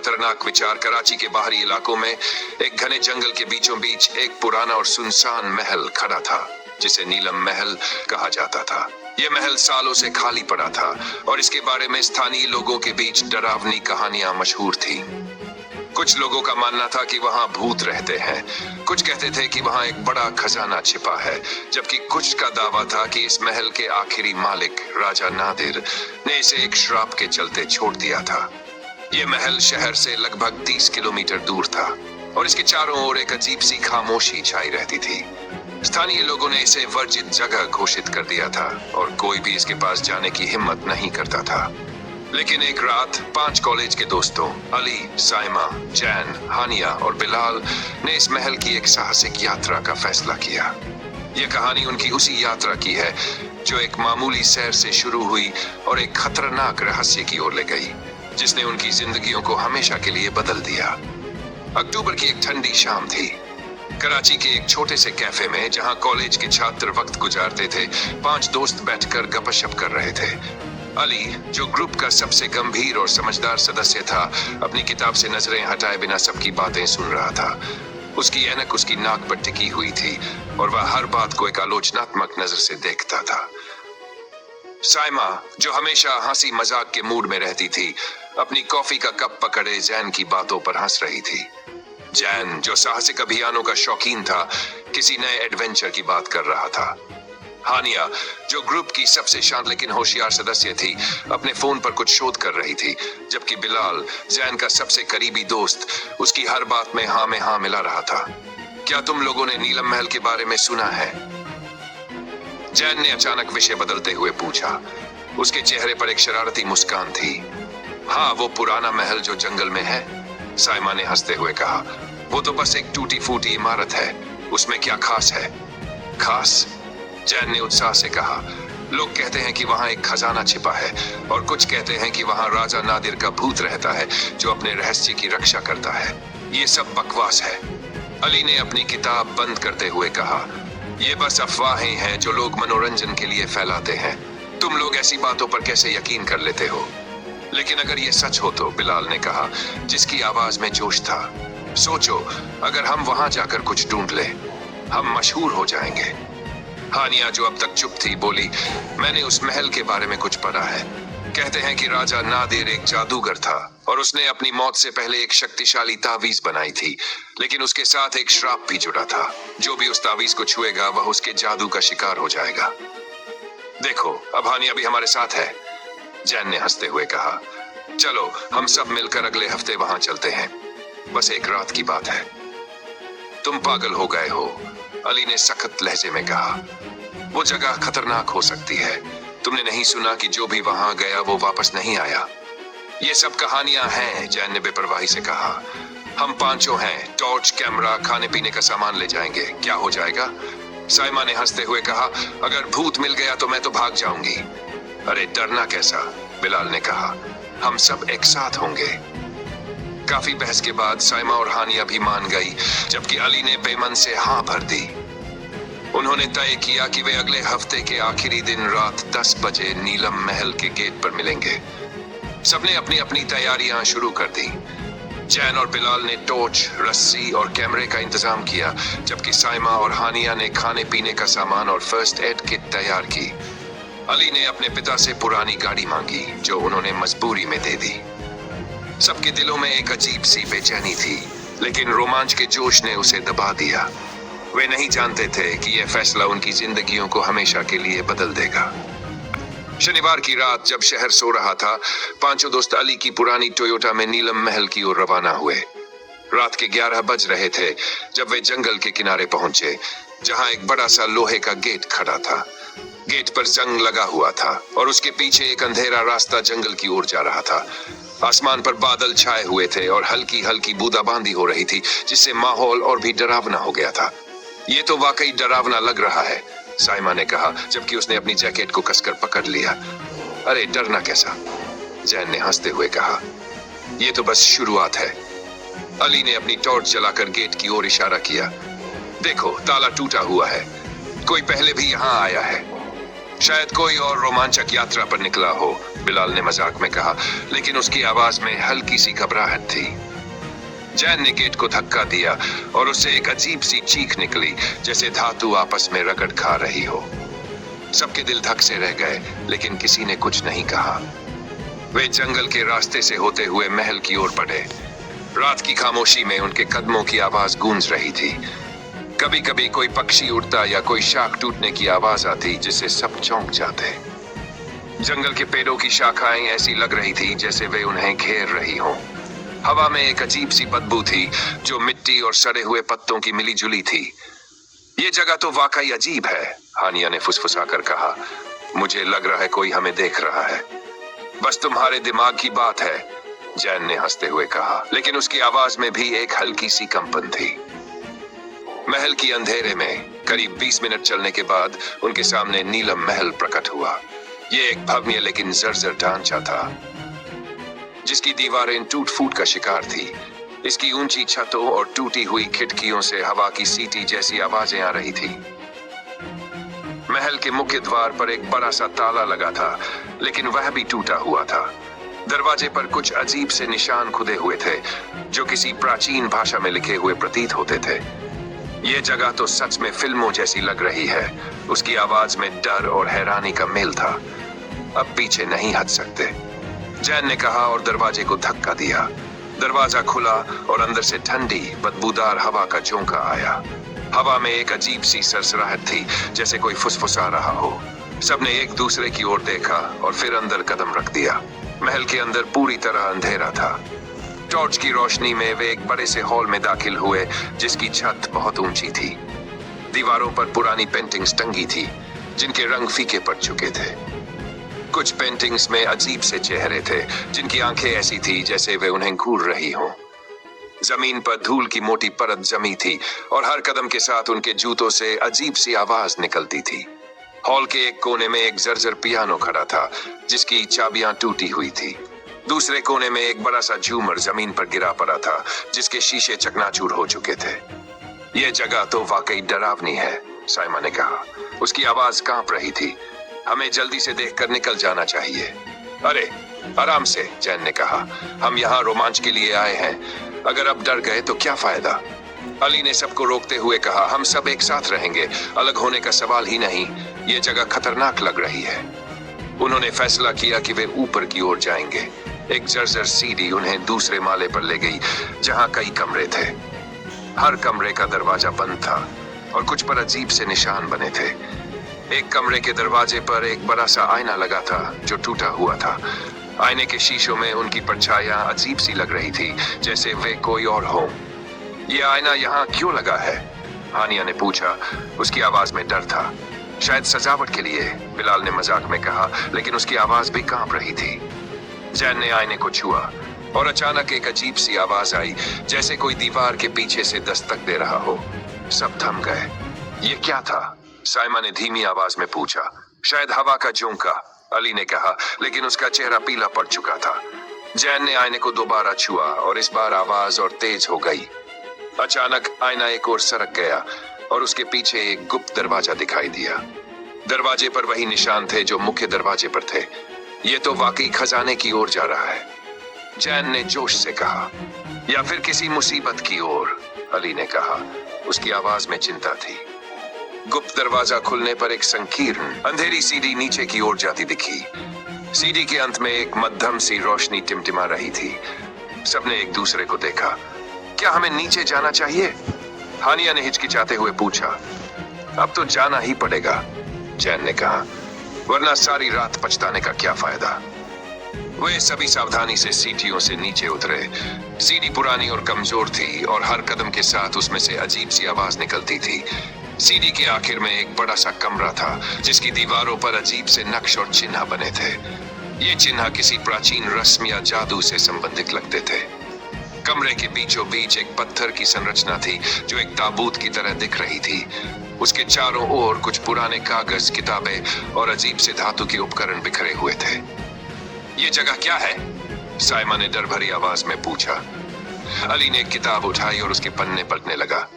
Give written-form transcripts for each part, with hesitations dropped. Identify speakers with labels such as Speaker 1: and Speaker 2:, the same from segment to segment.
Speaker 1: खतरनाक विचार। कराची के बाहरी इलाकों में एक घने जंगल के बीचों बीच एक पुराना और सुनसान महल खड़ा था जिसे नीलम महल कहा जाता था। यह महल सालों से खाली पड़ा था और इसके बारे में स्थानीय लोगों के बीच डरावनी कहानियां मशहूर थी। कुछ लोगों का मानना था कि वहां भूत रहते हैं, कुछ कहते थे कि वहां एक बड़ा खजाना छिपा है, जबकि कुछ का दावा था कि इस महल के आखिरी मालिक राजा नादिर ने इसे एक श्राप के चलते छोड़ दिया था। यह महल शहर से लगभग 30 किलोमीटर दूर था और इसके चारों ओर एक अजीब सी खामोशी छाई रहती थी। स्थानीय लोगों ने इसे वर्जित जगह घोषित कर दिया था और कोई भी इसके पास जाने की हिम्मत नहीं करता था। लेकिन एक रात 5 कॉलेज के दोस्तों अली, साइमा, जैन, हानिया और बिलाल ने इस महल की एक साहसिक यात्रा का फैसला किया। यह कहानी उनकी उसी यात्रा की है जो एक मामूली सैर से शुरू हुई और एक खतरनाक रहस्य की ओर ले गई, जिसने उनकी जिंदगियों को हमेशा के लिए बदल दिया। अक्टूबर की एक ठंडी शाम थी। कराची के एक छोटे से कैफे में, जहां कॉलेज के छात्र वक्त गुजारते थे, 5 दोस्त बैठकर गपशप कर रहे थे। अली, जो ग्रुप का सबसे गंभीर और समझदार सदस्य था, अपनी किताब से नजरें हटाए बिना सबकी बातें सुन रहा था। उसकी ऐनक उसकी नाक पर टिकी हुई थी और वह हर बात को एक आलोचनात्मक नजर से देखता था। साइमा, जो हमेशा हंसी मजाक के मूड में रहती थी, अपनी कॉफी का कप पकड़े जैन की बातों पर हंस रही थी। जैन, जो साहसिक अभियानों का शौकीन था, किसी नए एडवेंचर की बात कर रहा था। हानिया, जो ग्रुप की सबसे शांत लेकिन होशियार सदस्य थी, अपने फोन पर कुछ शोध कर रही थी, जबकि बिलाल, जैन का सबसे करीबी दोस्त, उसकी हर बात में हाँ मिला रहा था। क्या तुम लोगों ने नीलम महल के बारे में सुना है? जैन ने अचानक विषय बदलते हुए पूछा। उसके चेहरे पर एक शरारती मुस्कान थी। हाँ, वो पुराना महल जो जंगल में है, साइमा ने हंसते हुए कहा। वो तो बस एक टूटी फूटी इमारत है, उसमें क्या खास है? खास? जैन ने उत्साह से कहा। लोग कहते हैं कि वहां एक खजाना छिपा है और कुछ कहते हैं कि वहां राजा नादिर का भूत रहता है जो अपने रहस्य की रक्षा करता है। ये सब बकवास है, अली ने अपनी किताब बंद करते हुए कहा। ये बस अफवाहें हैं जो लोग मनोरंजन के लिए फैलाते हैं। तुम लोग ऐसी बातों पर कैसे यकीन कर लेते हो? लेकिन अगर ये सच हो तो, बिलाल ने कहा, जिसकी आवाज में जोश था। सोचो, अगर हम वहां जाकर कुछ ढूंढ ले, हम मशहूर हो जाएंगे। हानिया, जो अब तक चुप थी, बोली, मैंने उस महल के बारे में कुछ पढ़ा है। कहते हैं कि राजा नादिर एक जादूगर था और उसने अपनी मौत से पहले एक शक्तिशाली तावीज बनाई थी, लेकिन उसके साथ एक श्राप भी जुड़ा था। जो भी उस तावीज को छुएगा वह उसके जादू का शिकार हो जाएगा। देखो, अब हानिया भी हमारे साथ है, जैन ने हंसते हुए कहा। चलो, हम सब मिलकर अगले हफ्ते वहां चलते हैं। बस एक रात की बात है। तुम पागल हो गए हो, अली ने सख्त लहजे में कहा। वो जगह खतरनाक हो सकती है। तुमने नहीं सुना कि जो भी वहां गया वो वापस नहीं आया? ये सब कहानियां हैं, जैन ने बेपरवाही से कहा। हम 5 हैं, टॉर्च, कैमरा, खाने पीने का सामान ले जाएंगे। क्या हो जाएगा? साइमा ने हंसते हुए कहा। अगर भूत मिल गया तो मैं तो भाग जाऊंगी। अरे डरना कैसा, बिलाल ने कहा, हम सब एक साथ होंगे। काफी बहस के बाद साइमा और हानिया भी मान गई, जबकि अली ने बेमन से हाँ भर दी। उन्होंने तय किया कि वे अगले हफ्ते के आखिरी दिन रात 10 बजे नीलम महल के गेट पर मिलेंगे। सबने अपनी अपनी तैयारियां शुरू कर दी। जैन और बिलाल ने टॉर्च, रस्सी और कैमरे का इंतजाम किया, जबकि साइमा और हानिया ने खाने पीने का सामान और फर्स्ट एड किट तैयार की। अली ने अपने पिता से पुरानी गाड़ी मांगी, जो उन्होंने मजबूरी में दे दी। सबके दिलों में एक अजीब सी बेचैनी थी, लेकिन रोमांच के जोश ने उसे दबा दिया। वे नहीं जानते थे कि यह फैसला उनकी जिंदगियों को हमेशा के लिए बदल देगा। शनिवार की रात जब शहर सो रहा था, 5 दोस्त अली की पुरानी टोयोटा में नीलम महल की ओर रवाना हुए। रात के 11 बज रहे थे जब वे जंगल के किनारे पहुंचे, जहां एक बड़ा सा लोहे का गेट खड़ा था। गेट पर जंग लगा हुआ था और उसके पीछे एक अंधेरा रास्ता जंगल की ओर जा रहा था। आसमान पर बादल छाए हुए थे और हल्की हल्की बूंदाबांदी हो रही थी, जिससे माहौल और भी डरावना हो गया था। ये तो वाकई डरावना लग रहा है, साइमा ने कहा, जबकि उसने अपनी जैकेट को कसकर पकड़ लिया। अरे डरना कैसा, जैन ने हंसते हुए कहा। ये तो बस शुरुआत है। अली ने अपनी टॉर्च जलाकर गेट की ओर इशारा किया। देखो, ताला टूटा हुआ है, कोई पहले भी यहाँ आया है। शायद कोई और रोमांचक यात्रा पर निकला हो, बिलाल ने मजाक में कहा, लेकिन उसकी आवाज में हल्की सी घबराहट थी। जैन ने गेट को धक्का दिया और उससे एक अजीब सी चीख निकली, जैसे धातु आपस में रगड़ खा रही हो। सबके दिल धक से रह गए, लेकिन किसी ने कुछ नहीं कहा। वे जंगल के रास्ते से होते हुए महल की ओर बढ़े। रात की खामोशी में उनके कदमों की आवाज गूंज रही थी। कभी कभी कोई पक्षी उड़ता या कोई शाख टूटने की आवाज आती, जिससे सब चौंक जाते। जंगल के पेड़ों की शाखाएं ऐसी लग रही थी जैसे वे उन्हें घेर रही हों। हवा में एक अजीब सी बदबू थी, जो मिट्टी और सड़े हुए पत्तों की मिली जुली थी। ये जगह तो वाकई अजीब है, हानिया ने फुसफुसाकर कहा। मुझे लग रहा है कोई हमें देख रहा है। बस तुम्हारे दिमाग की बात है, जैन ने हंसते हुए कहा, लेकिन उसकी आवाज में भी एक हल्की सी कंपन थी। महल की अंधेरे में करीब 20 मिनट चलने के बाद उनके सामने नीलम महल प्रकट हुआ। ये एक भव्य लेकिन जर्जर ढांचा था, जिसकी दीवारें टूट फूट का शिकार थी। इसकी ऊंची छतों और टूटी हुई खिड़कियों से हवा की सीटी जैसी आवाजें आ रही थी। महल के मुख्य द्वार पर एक बड़ा सा ताला लगा था, लेकिन वह भी टूटा हुआ था। दरवाजे पर कुछ अजीब से निशान खुदे हुए थे, जो किसी प्राचीन भाषा में लिखे हुए प्रतीत होते थे। यह जगह तो सच में फिल्मों जैसी लग रही है। उसकी आवाज में डर और हैरानी का मेल था। अब पीछे नहीं हट सकते, जैन ने कहा और दरवाजे को धक्का दिया। दरवाजा खुला और अंदर से ठंडी बदबूदार हवा का झोंका आया। हवा में एक अजीब सी सरसराहट थी, जैसे कोई फुसफुसा रहा हो। सबने एक दूसरे की ओर देखा और फिर अंदर कदम रख दिया। महल के अंदर पूरी तरह अंधेरा था। टॉर्च की रोशनी में वे एक बड़े से हॉल में दाखिल हुए, जिसकी छत बहुत ऊंची थी। दीवारों पर पुरानी पेंटिंग्स टंगी थी, जिनके रंग फीके पड़ चुके थे। कुछ पेंटिंग्स में अजीब से चेहरे थे, जिनकी आंखें ऐसी थी जैसे वे उन्हें घूर रही हों। जमीन पर धूल की मोटी परत जमी थी और हर कदम के साथ उनके जूतों से अजीब सी आवाज निकलती थी। हॉल के एक कोने में एक जर्जर पियानो खड़ा था, जिसकी चाबियां टूटी हुई थी। दूसरे कोने में एक बड़ा सा झूमर जमीन पर गिरा पड़ा था, जिसके शीशे चकनाचूर हो चुके थे। यह जगह तो वाकई डरावनी है, साइमा ने कहा। उसकी आवाज कांप रही थी। हमें जल्दी से देखकर निकल जाना चाहिए। अरे आराम से, जैन ने कहा। हम यहाँ रोमांच के लिए आए हैं। अगर अब डर गए तो क्या फायदा? अली ने सबको रोकते हुए कहा। हम सब एक साथ रहेंगे, अलग होने का सवाल ही नहीं। ये जगह खतरनाक लग रही है। उन्होंने फैसला किया कि वे ऊपर की ओर जाएंगे। एक जर्जर सीढ़ी उन्हें दूसरे माले पर ले गई, जहां कई कमरे थे। हर कमरे का दरवाजा बंद था और कुछ पर अजीब से निशान बने थे। एक कमरे के दरवाजे पर एक बड़ा सा आईना लगा था, जो टूटा हुआ था। आईने के शीशों में उनकी परछाइयां अजीब सी लग रही थी, जैसे वे कोई और हो। यह आईना यहाँ क्यों लगा है? हानिया ने पूछा। उसकी आवाज में डर था। शायद सजावट के लिए, बिलाल ने मजाक में कहा, लेकिन उसकी आवाज भी कांप रही थी। जैन ने आईने को छुआ और अचानक एक अजीब सी आवाज आई, जैसे कोई दीवार के पीछे से दस्तक दे रहा हो। सब थम गए। ये क्या था? साइमा ने धीमी आवाज में पूछा। शायद हवा का झोंका, अली ने कहा, लेकिन उसका चेहरा पीला पड़ चुका था। जैन ने आईने को दोबारा छुआ और इस बार आवाज और तेज हो गई। अचानक आईना एक ओर सरक गया और उसके पीछे एक गुप्त दरवाजा दिखाई दिया। दरवाजे पर वही निशान थे जो मुख्य दरवाजे पर थे। ये तो वाकई खजाने की ओर जा रहा है, जैन ने जोश से कहा। या फिर किसी मुसीबत की ओर, अली ने कहा। उसकी आवाज में चिंता थी। गुप्त दरवाजा खुलने पर एक संकीर्ण अंधेरी सीढ़ी नीचे की ओर जाती दिखी। सीढ़ी के अंत में एक मध्यम सी रोशनी टिमटिमा रही थी। सबने एक दूसरे को देखा। क्या हमें नीचे जाना चाहिए? हानिया ने हिचकिचाते हुए पूछा। अब तो जाना ही पड़ेगा, जैन ने कहा, वरना सारी रात पछताने का क्या फायदा। वे सभी सावधानी से सीढ़ियों से नीचे उतरे। सीढ़ी पुरानी और कमजोर थी और हर कदम के साथ उसमें से अजीब सी आवाज निकलती थी। सीढ़ी के आखिर में एक बड़ा सा कमरा था, जिसकी दीवारों पर अजीब से नक्श और चिन्ह बने थे। ये चिन्ह किसी प्राचीन रस्म या जादू से संबंधित लगते थे। कमरे के बीचों बीच एक पत्थर की संरचना थी, जो एक ताबूत की तरह दिख रही थी। उसके चारों ओर कुछ पुराने कागज, किताबें और अजीब से धातु के उपकरण बिखरे हुए थे। ये जगह क्या है? साइमा ने डर भरी आवाज में पूछा। अली ने एक किताब उठाई और उसके पन्ने पलटने लगा।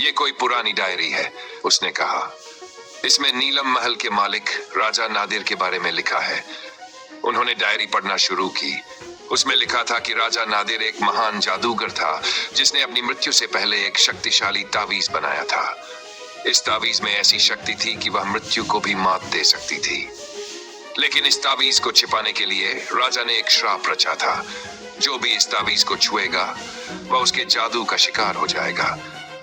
Speaker 1: ये कोई पुरानी डायरी है, उसने कहा। इसमें नीलम महल के मालिक राजा नादिर के बारे में लिखा है। उन्होंने डायरी पढ़ना शुरू की। उसमें लिखा था कि राजा नादिर एक महान जादूगर था जिसने अपनी मृत्यु से पहले एक शक्तिशाली तावीज बनाया था। इस तावीज में ऐसी शक्ति थी कि वह मृत्यु को भी मात दे सकती थी। लेकिन इस तावीज को छिपाने के लिए राजा ने एक श्राप रचा था। जो भी इस तावीज को छुएगा वह उसके जादू का शिकार हो जाएगा।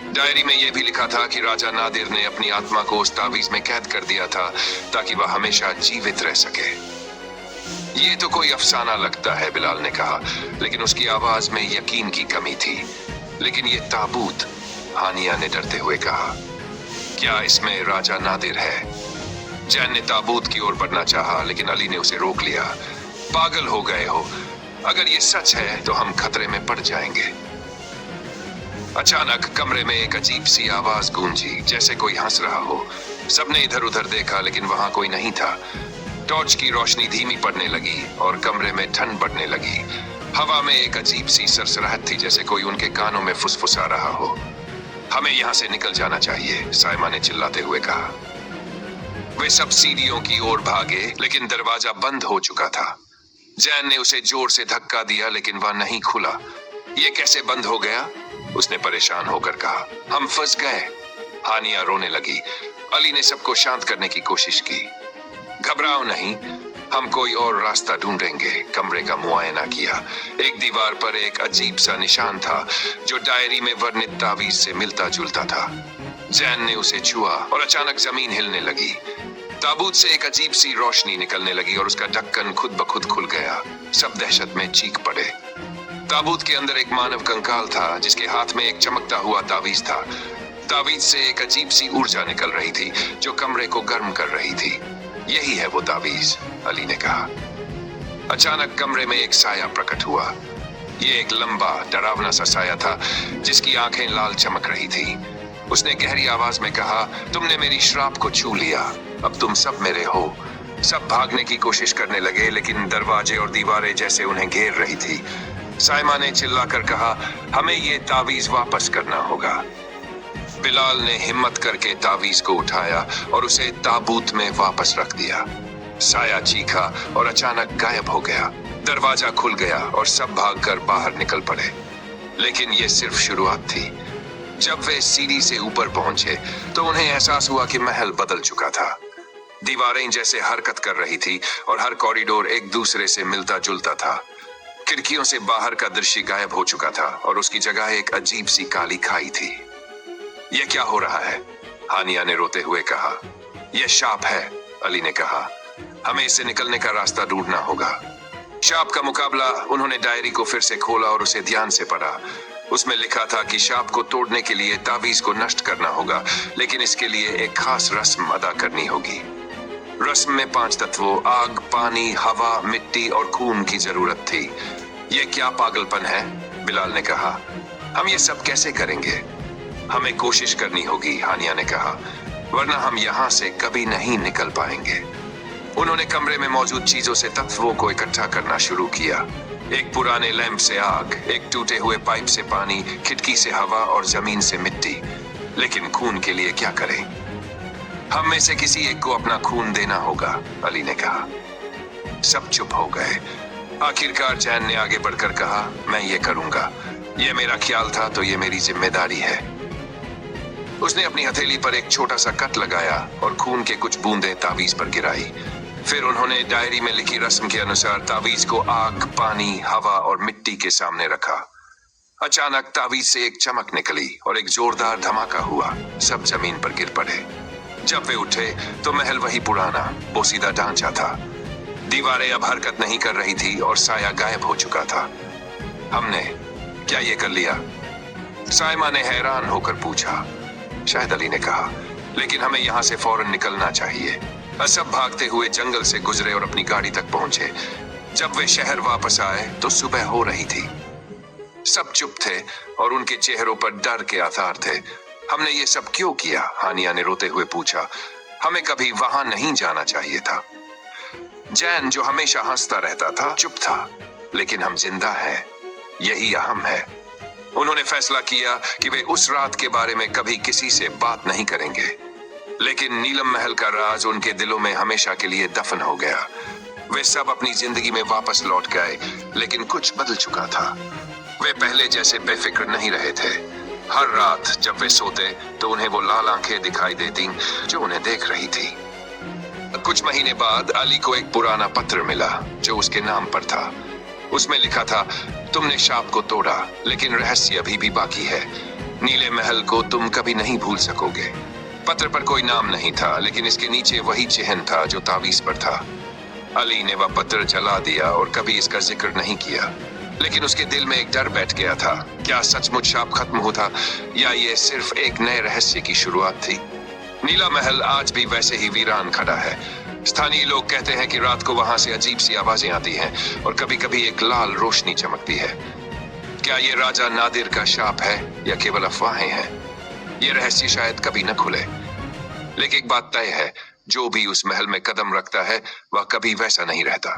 Speaker 1: डायरी में यह भी लिखा था कि राजा नादिर ने अपनी आत्मा को उस तावीज में कैद कर दिया था ताकि वह हमेशा जीवित रह सके। ये तो कोई अफसाना लगता है, बिलाल ने कहा, लेकिन उसकी आवाज में यकीन की कमी थी। लेकिन ये ताबूत, हानिया ने डरते हुए कहा, क्या इसमें राजा नादिर है? जैन ने ताबूत की ओर बढ़ना चाहा, लेकिन अली ने उसे रोक लिया। पागल हो गए हो, अगर ये सच है तो हम खतरे में पड़ जाएंगे। अचानक कमरे में एक अजीब सी आवाज गूंजी, जैसे कोई हंस रहा हो। सबने इधर उधर देखा, लेकिन वहां कोई नहीं था। टॉर्च की रोशनी धीमी पड़ने लगी और कमरे में ठंड बढ़ने लगी। हवा में एक अजीब सी सरसराहट थी, जैसे कोई उनके कानों में फुसफुसा रहा हो। हमें यहाँ से निकल जाना चाहिए, साइमा ने चिल्लाते हुए कहा। वे सब सीढ़ियों की ओर भागे, लेकिन दरवाजा बंद हो चुका था। जैन ने उसे जोर से धक्का दिया, लेकिन वह नहीं खुला। ये कैसे बंद हो गया? उसने परेशान होकर कहा। हम फंस गए। हानिया रोने लगी। अली ने सबको शांत करने की कोशिश की। घबराओ नहीं, हम कोई और रास्ता ढूंढेंगे। कमरे का मुआयना किया। एक दीवार पर एक अजीब सा निशान था जो डायरी में वर्णित तावीज से मिलता जुलता था। जैन ने उसे छुआ और अचानक जमीन हिलने लगी। ताबूत से एक अजीब सी रोशनी निकलने लगी और उसका ढक्कन खुद ब खुद खुल गया। सब दहशत में चीख पड़े। ताबूत के अंदर एक मानव कंकाल था जिसके हाथ में एक चमकता हुआ तावीज था। तावीज से एक अजीब सी ऊर्जा निकल रही थी जो कमरे को गर्म कर रही थी। यही है वो तावीज, अली ने कहा। अचानक कमरे में एक साया प्रकट हुआ। ये एक लंबा डरावना सा साया था जिसकी आंखें लाल चमक रही थी। उसने गहरी आवाज में कहा, तुमने मेरी श्राप को छू लिया, अब तुम सब मेरे हो। सब भागने की कोशिश करने लगे, लेकिन दरवाजे और दीवारें जैसे उन्हें घेर रही थी। साइमा ने चिल्लाकर कहा, हमें ये तावीज वापस करना होगा। बिलाल ने हिम्मत करके तावीज को उठाया और उसे ताबूत में वापस रख दिया। साया चीखा और अचानक गायब हो गया। दरवाजा खुल गया और सब भागकर बाहर निकल पड़े। लेकिन ये सिर्फ शुरुआत थी। जब वे सीढ़ी से ऊपर पहुंचे तो उन्हें एहसास हुआ कि महल बदल चुका था। दीवारें जैसे हरकत कर रही थी और हर कॉरिडोर एक दूसरे से मिलता जुलता था। खिड़कियों से बाहर का दृश्य गायब हो चुका था और उसकी जगह एक अजीब सी काली खाई थी। यह क्या हो रहा है? हानिया ने रोते हुए कहा। यह शाप है, अली ने कहा। हमें इससे निकलने का रास्ता ढूंढना होगा। शाप का मुकाबला। उन्होंने डायरी को फिर से खोला और उसे ध्यान से पढ़ा। उसमें लिखा था कि शाप को तोड़ने के लिए तावीज को नष्ट करना होगा, लेकिन इसके लिए एक खास रस्म अदा करनी होगी। रस्म में 5 तत्वों आग, पानी, हवा, मिट्टी और खून की जरूरत थी। यह क्या पागलपन है? बिलाल ने कहा। हम ये सब कैसे करेंगे? हमें कोशिश करनी होगी, हानिया ने कहा, वरना हम यहाँ से कभी नहीं निकल पाएंगे। उन्होंने कमरे में मौजूद चीजों से तत्वों को इकट्ठा करना शुरू किया। एक पुराने लैंप से आग, एक टूटे हुए पाइप से पानी, खिड़की से हवा और जमीन से मिट्टी। लेकिन खून के लिए क्या करें? हम में से किसी एक को अपना खून देना होगा, अली ने कहा। सब चुप हो गए। आखिरकार जैन ने आगे बढ़कर कहा, मैं ये करूंगा। ये मेरा ख्याल था तो ये मेरी जिम्मेदारी है। उसने अपनी हथेली पर एक छोटा सा कट लगाया और खून के कुछ बूंदें तावीज पर गिराई। फिर उन्होंने डायरी में लिखी रस्म के अनुसार तावीज को आग, पानी, हवा और मिट्टी के सामने रखा। अचानक तावीज से एक चमक निकली और एक जोरदार धमाका हुआ। सब जमीन पर गिर पड़े। जब वे उठे तो महल वही पुराना बोसीदा ढांचा था। दीवारें अब हरकत नहीं कर रही थी और साया गायब हो चुका था। हमने क्या ये कर लिया? साइमा ने हैरान होकर पूछा। शायद, अली ने कहा, लेकिन हमें यहाँ से फौरन निकलना चाहिए। सब भागते हुए जंगल से गुजरे और अपनी गाड़ी तक पहुंचे। जब वे शहर वापस आए तो सुबह हो रही थी। सब चुप थे और उनके चेहरों पर डर के आसार थे। हमने ये सब क्यों किया? हानिया ने रोते हुए पूछा। हमें कभी वहां नहीं जाना चाहिए था। जैन, जो हमेशा हंसता रहता था, चुप था। लेकिन हम जिंदा हैं, यही अहम है। उन्होंने फैसला किया कि वे उस रात के बारे में कभी किसी से बात नहीं करेंगे। लेकिन नीलम महल का राज उनके दिलों में हमेशा के लिए दफन हो गया। वे सब अपनी जिंदगी में वापस लौट गए, लेकिन कुछ बदल चुका था। वे पहले जैसे बेफिक्र नहीं रहे थे। हर रात जब वे सोते तो उन्हें वो लाल आंखें दिखाई देती जो उन्हें देख रही थी। कुछ महीने बाद अली को एक पुराना पत्र मिला जो उसके नाम पर था। उसमें लिखा था, तुमने शाप को तोड़ा, लेकिन रहस्य अभी भी बाकी है। नीले महल को तुम कभी नहीं भूल सकोगे। पत्र पर कोई नाम नहीं था, लेकिन इसके नीचे वही चिन्ह था जो तावीज पर था। अली ने वह पत्र जला दिया और कभी इसका जिक्र नहीं किया, लेकिन उसके दिल में एक डर बैठ गया था। क्या सचमुच शाप खत्म होता या ये सिर्फ एक नए रहस्य की शुरुआत थी? नीला महल आज भी वैसे ही वीरान खड़ा है। स्थानीय लोग कहते हैं कि रात को वहां से अजीब सी आवाजें आती हैं और कभी कभी एक लाल रोशनी चमकती है। क्या ये राजा नादिर का शाप है या केवल अफवाहें हैं? ये रहस्य शायद कभी न खुले। लेकिन एक बात तय है, जो भी उस महल में कदम रखता है वह कभी वैसा नहीं रहता।